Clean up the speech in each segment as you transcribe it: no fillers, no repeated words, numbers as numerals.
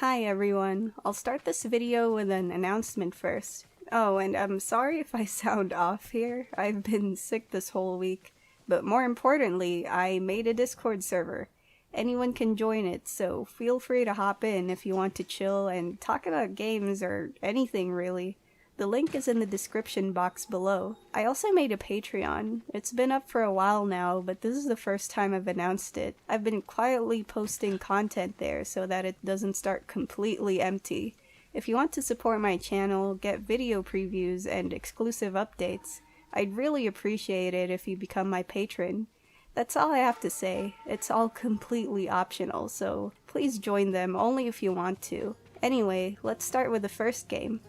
Hi everyone, I'll start this video with an announcement first. Oh, and I'm sorry if I sound off here, I've been sick this whole week. But more importantly, I made a Discord server. Anyone can join it, so feel free to hop in if you want to chill and talk about games or anything really. The link is in the description box below. I also made a Patreon. It's been up for a while now, but this is the first time I've announced it. I've been quietly posting content there so that it doesn't start completely empty. If you want to support my channel, get video previews, and exclusive updates, I'd really appreciate it if you become my patron. That's all I have to say. It's all completely optional, so please join them only if you want to. Anyway, let's start with the first game.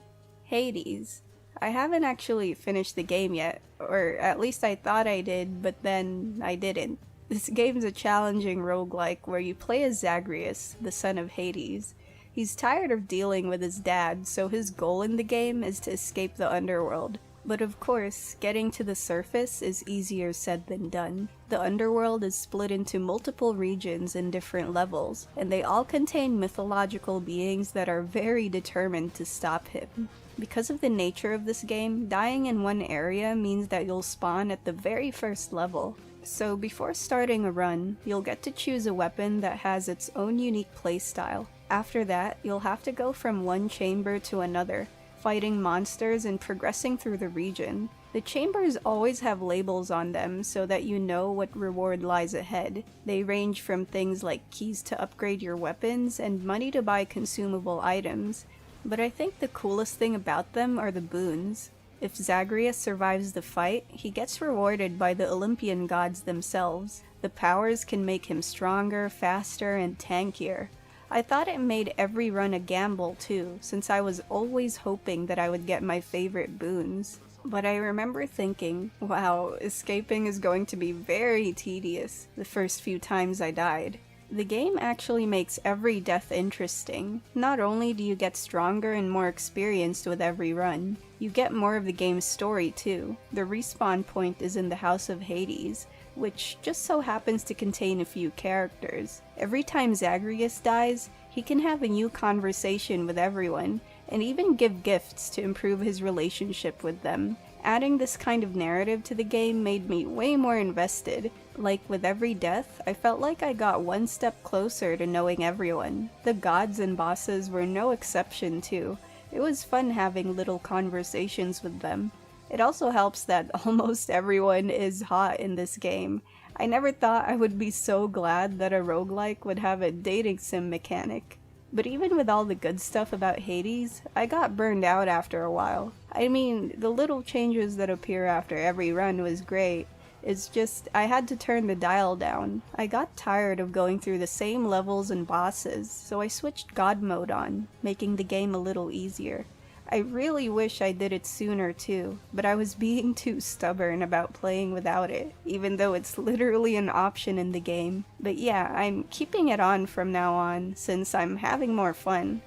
Hades. I haven't actually finished the game yet, or at least I thought I did, but then I didn't. This game's a challenging roguelike where you play as Zagreus, the son of Hades. He's tired of dealing with his dad, so his goal in the game is to escape the underworld. But of course, getting to the surface is easier said than done. The underworld is split into multiple regions and different levels, and they all contain mythological beings that are very determined to stop him. Because of the nature of this game, dying in one area means that you'll spawn at the very first level. So before starting a run, you'll get to choose a weapon that has its own unique playstyle. After that, you'll have to go from one chamber to another, fighting monsters and progressing through the region. The chambers always have labels on them so that you know what reward lies ahead. They range from things like keys to upgrade your weapons and money to buy consumable items. But I think the coolest thing about them are the boons. If Zagreus survives the fight, he gets rewarded by the Olympian gods themselves. The powers can make him stronger, faster, and tankier. I thought it made every run a gamble too, since I was always hoping that I would get my favorite boons. But I remember thinking, wow, escaping is going to be very tedious the first few times I died. The game actually makes every death interesting. Not only do you get stronger and more experienced with every run, you get more of the game's story too. The respawn point is in the House of Hades, which just so happens to contain a few characters. Every time Zagreus dies, he can have a new conversation with everyone, and even give gifts to improve his relationship with them. Adding this kind of narrative to the game made me way more invested. Like with every death, I felt like I got one step closer to knowing everyone. The gods and bosses were no exception too. It was fun having little conversations with them. It also helps that almost everyone is hot in this game. I never thought I would be so glad that a roguelike would have a dating sim mechanic. But even with all the good stuff about Hades, I got burned out after a while. I mean, the little changes that appear after every run was great. It's just, I had to turn the dial down. I got tired of going through the same levels and bosses, so I switched God mode on, making the game a little easier. I really wish I did it sooner too, but I was being too stubborn about playing without it, even though it's literally an option in the game. But yeah, I'm keeping it on from now on, since I'm having more fun.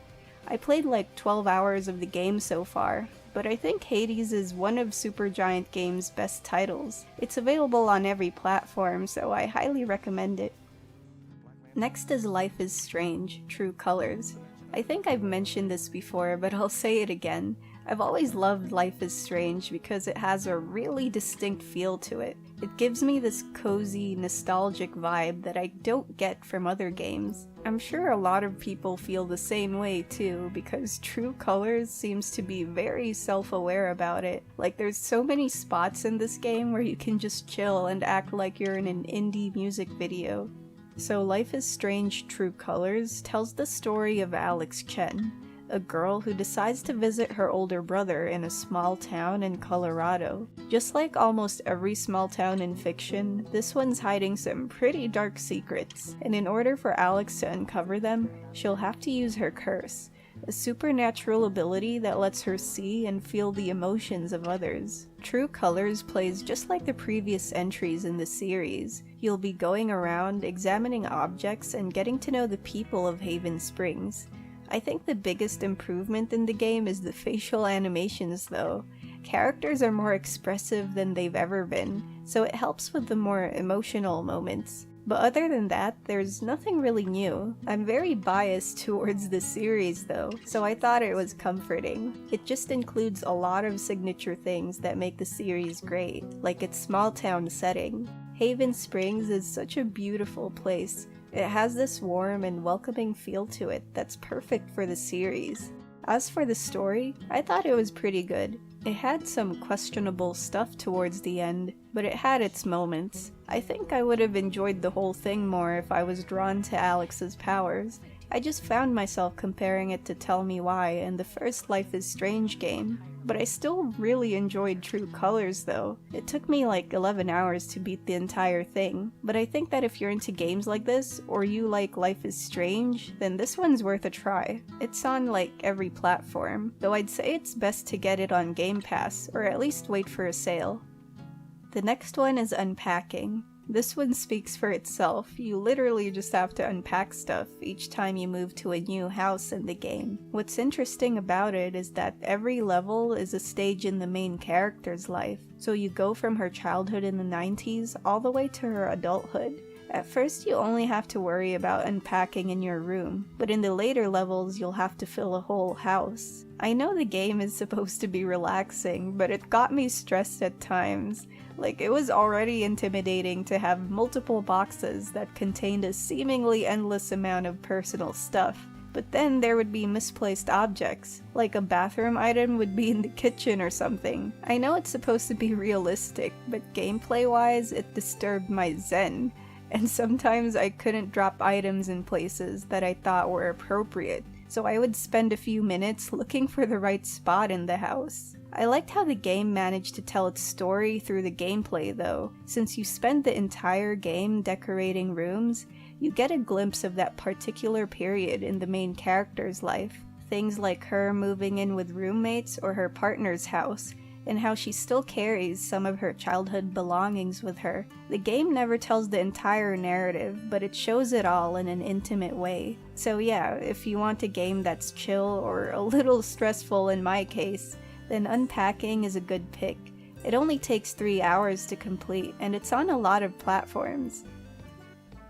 I played like 12 hours of the game so far, but I think Hades is one of Supergiant Games' best titles. It's available on every platform, so I highly recommend it. Next is Life is Strange: True Colors. I think I've mentioned this before, but I'll say it again. I've always loved Life is Strange because it has a really distinct feel to it. It gives me this cozy, nostalgic vibe that I don't get from other games. I'm sure a lot of people feel the same way too, because True Colors seems to be very self-aware about it. Like, there's so many spots in this game where you can just chill and act like you're in an indie music video. So Life is Strange: True Colors tells the story of Alex Chen, a girl who decides to visit her older brother in a small town in Colorado. Just like almost every small town in fiction, this one's hiding some pretty dark secrets, and in order for Alex to uncover them, she'll have to use her curse, a supernatural ability that lets her see and feel the emotions of others. True Colors plays just like the previous entries in the series. You'll be going around, examining objects, and getting to know the people of Haven Springs. I think the biggest improvement in the game is the facial animations though. Characters are more expressive than they've ever been, so it helps with the more emotional moments. But other than that, there's nothing really new. I'm very biased towards the series though, so I thought it was comforting. It just includes a lot of signature things that make the series great, like its small town setting. Haven Springs is such a beautiful place. It has this warm and welcoming feel to it that's perfect for the series. As for the story, I thought it was pretty good. It had some questionable stuff towards the end, but it had its moments. I think I would have enjoyed the whole thing more if I was drawn to Alex's powers. I just found myself comparing it to Tell Me Why and the first Life is Strange game. But I still really enjoyed True Colors though. It took me like 11 hours to beat the entire thing, but I think that if you're into games like this, or you like Life is Strange, then this one's worth a try. It's on like every platform, though I'd say it's best to get it on Game Pass, or at least wait for a sale. The next one is Unpacking. This one speaks for itself. You literally just have to unpack stuff each time you move to a new house in the game. What's interesting about it is that every level is a stage in the main character's life. So you go from her childhood in the 90s all the way to her adulthood. At first you only have to worry about unpacking in your room, but in the later levels you'll have to fill a whole house. I know the game is supposed to be relaxing, but it got me stressed at times. Like, it was already intimidating to have multiple boxes that contained a seemingly endless amount of personal stuff. But then there would be misplaced objects, like a bathroom item would be in the kitchen or something. I know it's supposed to be realistic, but gameplay-wise it disturbed my zen. And sometimes I couldn't drop items in places that I thought were appropriate, so I would spend a few minutes looking for the right spot in the house. I liked how the game managed to tell its story through the gameplay though. Since you spend the entire game decorating rooms, you get a glimpse of that particular period in the main character's life. Things like her moving in with roommates or her partner's house, and how she still carries some of her childhood belongings with her. The game never tells the entire narrative, but it shows it all in an intimate way. So yeah, if you want a game that's chill or a little stressful in my case, then Unpacking is a good pick. It only takes 3 hours to complete, and it's on a lot of platforms.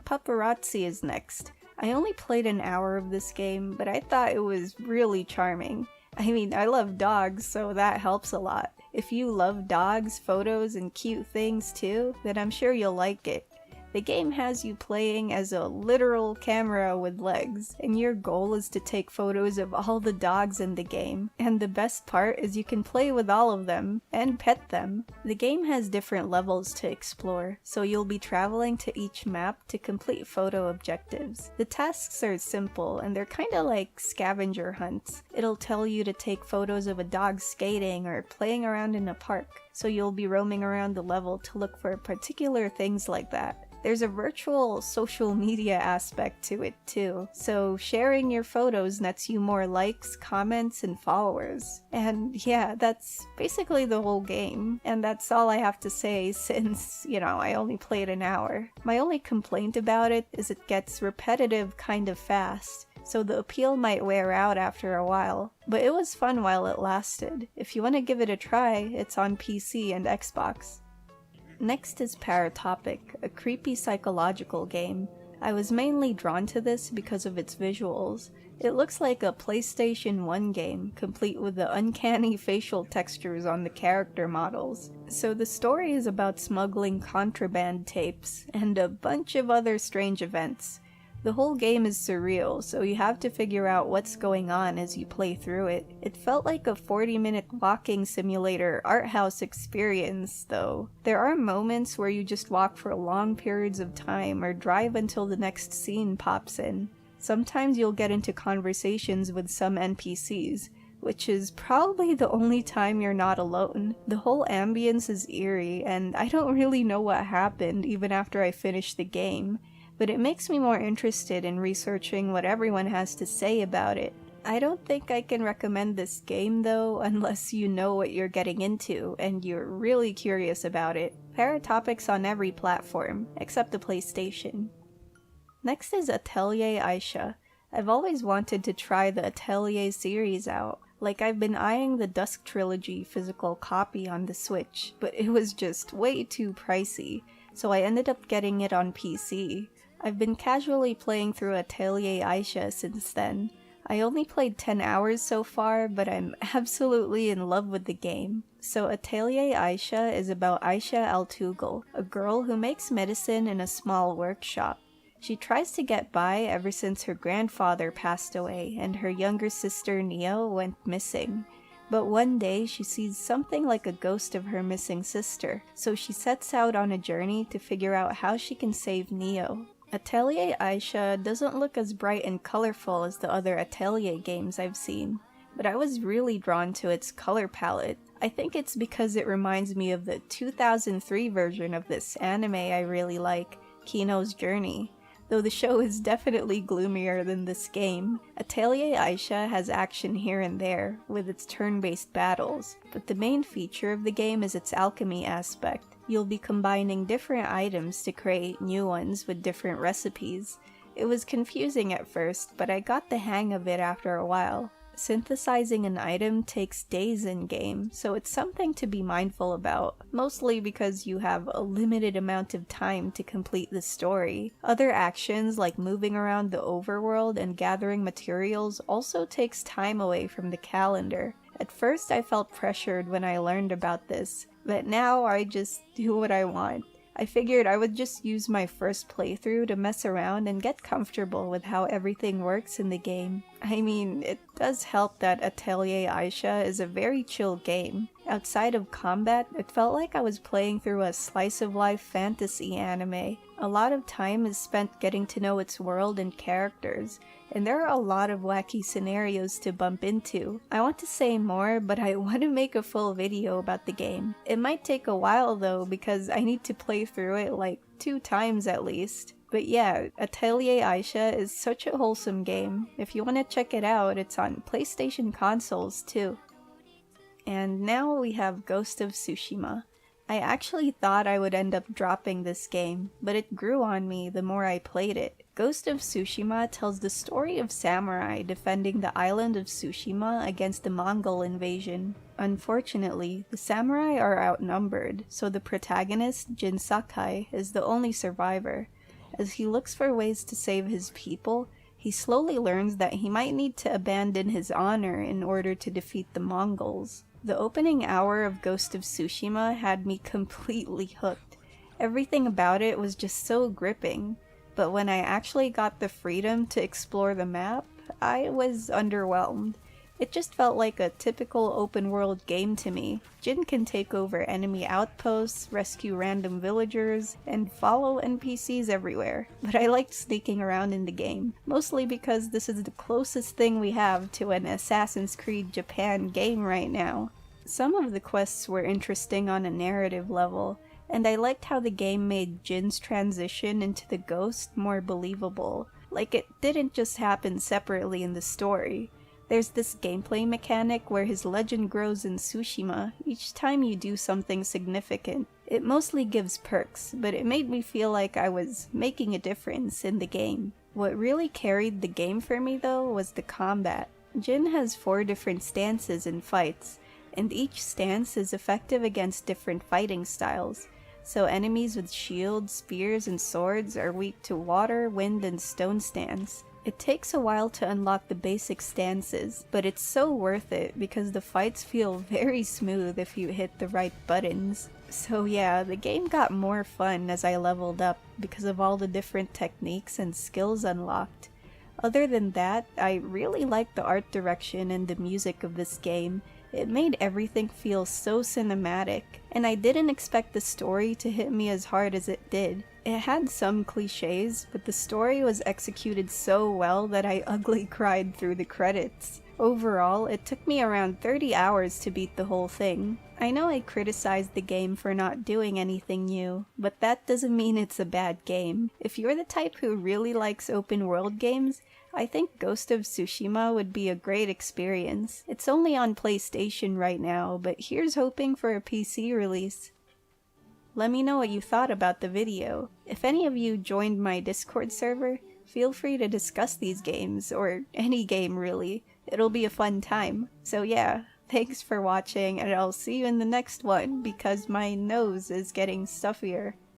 Pupperazzi is next. I only played an hour of this game, but I thought it was really charming. I mean, I love dogs, so that helps a lot. If you love dogs, photos, and cute things too, then I'm sure you'll like it. The game has you playing as a literal camera with legs, and your goal is to take photos of all the dogs in the game. And the best part is you can play with all of them, and pet them. The game has different levels to explore, so you'll be traveling to each map to complete photo objectives. The tasks are simple, and they're kinda like scavenger hunts. It'll tell you to take photos of a dog skating or playing around in a park, so you'll be roaming around the level to look for particular things like that. There's a virtual social media aspect to it too, so sharing your photos nets you more likes, comments, and followers. And yeah, that's basically the whole game. And that's all I have to say since, I only played an hour. My only complaint about it is it gets repetitive kind of fast, so the appeal might wear out after a while. But it was fun while it lasted. If you want to give it a try, it's on PC and Xbox. Next is Paratopic, a creepy psychological game. I was mainly drawn to this because of its visuals. It looks like a PlayStation 1 game, complete with the uncanny facial textures on the character models. So the story is about smuggling contraband tapes, and a bunch of other strange events. The whole game is surreal, so you have to figure out what's going on as you play through it. It felt like a 40-minute walking simulator art house experience, though. There are moments where you just walk for long periods of time or drive until the next scene pops in. Sometimes you'll get into conversations with some NPCs, which is probably the only time you're not alone. The whole ambience is eerie, and I don't really know what happened even after I finished the game. But it makes me more interested in researching what everyone has to say about it. I don't think I can recommend this game though unless you know what you're getting into and you're really curious about it. Paratopic's on every platform, except the PlayStation. Next is Atelier Ayesha. I've always wanted to try the Atelier series out. Like, I've been eyeing the Dusk trilogy physical copy on the Switch, but it was just way too pricey. so I ended up getting it on PC. I've been casually playing through Atelier Ayesha since then. I only played 10 hours so far, but I'm absolutely in love with the game. So Atelier Ayesha is about Ayesha Altugal, a girl who makes medicine in a small workshop. She tries to get by ever since her grandfather passed away and her younger sister Neo went missing. But one day she sees something like a ghost of her missing sister, so she sets out on a journey to figure out how she can save Neo. Atelier Ayesha doesn't look as bright and colorful as the other Atelier games I've seen, but I was really drawn to its color palette. I think it's because it reminds me of the 2003 version of this anime I really like, Kino's Journey. Though the show is definitely gloomier than this game. Atelier Ayesha has action here and there, with its turn-based battles, but the main feature of the game is its alchemy aspect. You'll be combining different items to create new ones with different recipes. It was confusing at first, but I got the hang of it after a while. Synthesizing an item takes days in-game, so it's something to be mindful about, mostly because you have a limited amount of time to complete the story. Other actions like moving around the overworld and gathering materials also takes time away from the calendar. At first I felt pressured when I learned about this, but now I just do what I want. I figured I would just use my first playthrough to mess around and get comfortable with how everything works in the game. I mean, it does help that Atelier Ayesha is a very chill game. Outside of combat, it felt like I was playing through a slice-of-life fantasy anime. A lot of time is spent getting to know its world and characters, and there are a lot of wacky scenarios to bump into. I want to say more, but I want to make a full video about the game. It might take a while though, because I need to play through it like 2 times at least. But yeah, Atelier Ayesha is such a wholesome game. If you want to check it out, it's on PlayStation consoles too. And now we have Ghost of Tsushima. I actually thought I would end up dropping this game, but it grew on me the more I played it. Ghost of Tsushima tells the story of samurai defending the island of Tsushima against the Mongol invasion. Unfortunately, the samurai are outnumbered, so the protagonist, Jin Sakai, is the only survivor. As he looks for ways to save his people, he slowly learns that he might need to abandon his honor in order to defeat the Mongols. The opening hour of Ghost of Tsushima had me completely hooked. Everything about it was just so gripping, but when I actually got the freedom to explore the map, I was underwhelmed. It just felt like a typical open-world game to me. Jin can take over enemy outposts, rescue random villagers, and follow NPCs everywhere. But I liked sneaking around in the game, mostly because this is the closest thing we have to an Assassin's Creed Japan game right now. Some of the quests were interesting on a narrative level, and I liked how the game made Jin's transition into the ghost more believable. Like, it didn't just happen separately in the story. There's this gameplay mechanic where his legend grows in Tsushima each time you do something significant. It mostly gives perks, but it made me feel like I was making a difference in the game. What really carried the game for me though was the combat. Jin has 4 different stances in fights, and each stance is effective against different fighting styles. So enemies with shields, spears, and swords are weak to water, wind, and stone stance. It takes a while to unlock the basic stances, but it's so worth it because the fights feel very smooth if you hit the right buttons. So yeah, the game got more fun as I leveled up because of all the different techniques and skills unlocked. Other than that, I really liked the art direction and the music of this game. It made everything feel so cinematic, and I didn't expect the story to hit me as hard as it did. It had some cliches, but the story was executed so well that I ugly cried through the credits. Overall, it took me around 30 hours to beat the whole thing. I know I criticized the game for not doing anything new, but that doesn't mean it's a bad game. If you're the type who really likes open world games, I think Ghost of Tsushima would be a great experience. It's only on PlayStation right now, but here's hoping for a PC release. Let me know what you thought about the video. If any of you joined my Discord server, feel free to discuss these games, or any game really. It'll be a fun time. So yeah, thanks for watching, and I'll see you in the next one because my nose is getting stuffier.